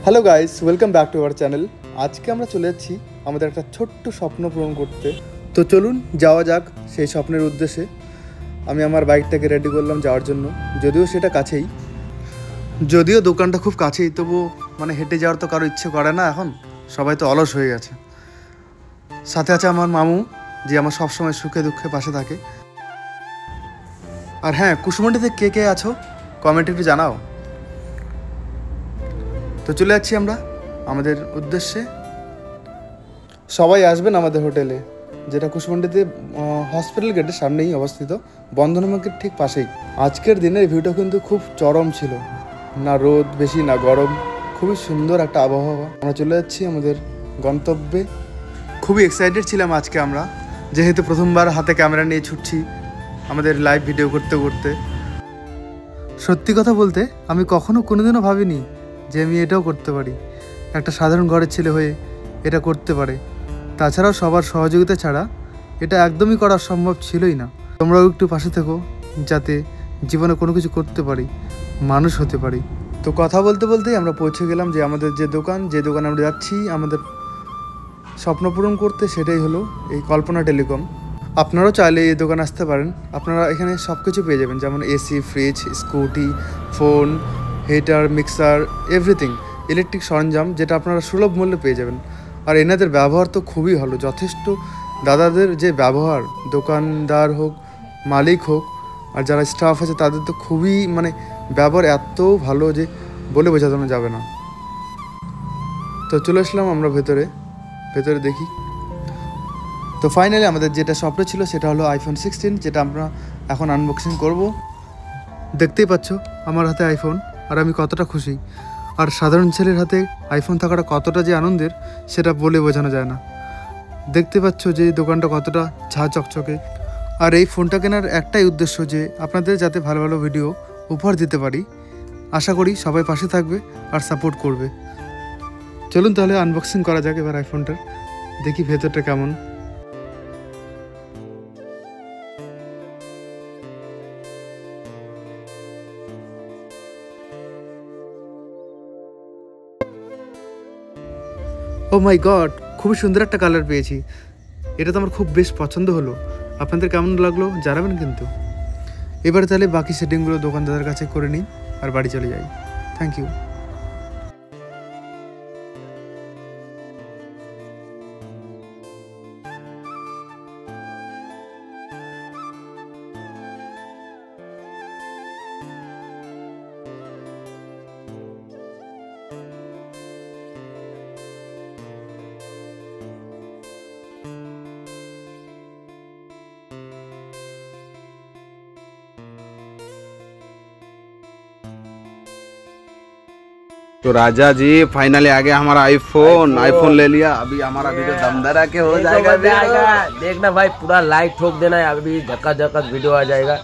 Hello guys, welcome back to our channel. আজকে আমরা চলে যাচ্ছি আমাদের একটা ছোট্ট স্বপ্ন পূরণ করতে। তো চলুন যাওয়া যাক সেই স্বপ্নের উদ্দেশ্যে। আমি আমার বাইকটাকে রেডি করলাম যাওয়ার জন্য, যদিও সেটা কাছেই, যদিও দোকানটা খুব কাছেই, তবু মানে হেঁটে যাওয়ার তো কারো ইচ্ছে করে না এখন, সবাই তো অলস হয়ে গেছে। সাথে আছে আমার মামু, যে আমার সবসময় সুখে দুঃখে পাশে থাকে। আর হ্যাঁ, কুসুমন্ডিতে কে কে আছো কমেন্টে একটু জানাও। তো চলে যাচ্ছি আমরা আমাদের উদ্দেশ্যে। সবাই আসবেন আমাদের হোটেলে, যেটা কুশমন্ডিতে হসপিটাল গেটের সামনেই অবস্থিত, বন্ধন ব্যাংকের ঠিক পাশেই। আজকের দিনের ভিউটা কিন্তু খুব চরম ছিল, না রোদ বেশি না গরম, খুবই সুন্দর একটা আবহাওয়া। আমরা চলে যাচ্ছি আমাদের গন্তব্যে। খুবই এক্সাইটেড ছিলাম আজকে আমরা, যেহেতু প্রথমবার হাতে ক্যামেরা নিয়ে ছুটছি আমাদের লাইভ ভিডিও করতে করতে। সত্যি কথা বলতে আমি কখনো কোনোদিনও ভাবিনি যে আমি এটাও করতে পারি, একটা সাধারণ ঘরের ছেলে হয়ে এটা করতে পারে। তাছাড়াও সবার সহযোগিতা ছাড়া এটা একদমই করা সম্ভব ছিলই না। তোমরাও একটু পাশে থেকো, যাতে জীবনে কোনো কিছু করতে পারি, মানুষ হতে পারি। তো কথা বলতে বলতেই আমরা পৌঁছে গেলাম যে আমাদের যে দোকানে আমরা যাচ্ছি আমাদের স্বপ্ন পূরণ করতে, সেটাই হলো এই কল্পনা টেলিকম। আপনারাও চাইলে এই দোকানে আসতে পারেন। আপনারা এখানে সব কিছু পেয়ে যাবেন, যেমন AC, fridge, scooty, phone, heater, mixer, everything, electric সরঞ্জাম, যেটা আপনারা সুলভ মূল্যে পেয়ে যাবেন। আর এনাদের ব্যবহার তো খুবই ভালো, যথেষ্ট। দাদাদের যে ব্যবহার, দোকানদার হোক, মালিক হোক, আর যারা স্টাফ আছে তাদের তো খুবই মানে ব্যবহার এত ভালো যে বলে বোঝানো যাবে না। তো চলে আসলাম আমরা ভেতরে দেখি। তো ফাইনালি আমাদের যেটা স্বপ্ন ছিল সেটা হলো আইফোন 16, যেটা আমরা এখন আনবক্সিং করব। দেখতেই পাচ্ছ আমার হাতে আইফোন, আর আমি কতটা খুশি। আর সাধারণ ছেলের হাতে আইফোন থাকাটা কতটা যে আনন্দের সেটা বলে বোঝানো যায় না। দেখতে পাচ্ছ যে দোকানটা কতটা ঝাঁ চকচকে। আর এই ফোনটা কেনার একটাই উদ্দেশ্য, যে আপনাদের যাতে ভালো ভালো ভিডিও উপহার দিতে পারি। আশা করি সবাই পাশে থাকবে আর সাপোর্ট করবে। চলুন তাহলে আনবক্সিং করা যাক এবার আইফোনটার, দেখি ভেতরটা কেমন। ও মাই গড, খুবই সুন্দর একটা কালার পেয়েছি। এটা তো আমার খুব বেশ পছন্দ হলো। আপনাদের কেমন লাগলো জানাবেন কিন্তু। এবারে তাহলে বাকি সেটিংগুলো দোকানদারের কাছে করে নিই আর বাড়ি চলে যাই। Thank you. तो राजा जी फाइनली आ गया हमारा आईफोन ले लिया। अभी हमारा वीडियो दमदार के हो जाएगा। देखना भाई, पूरा लाइक ठोक देना है, अभी झक्का वीडियो आ जाएगा।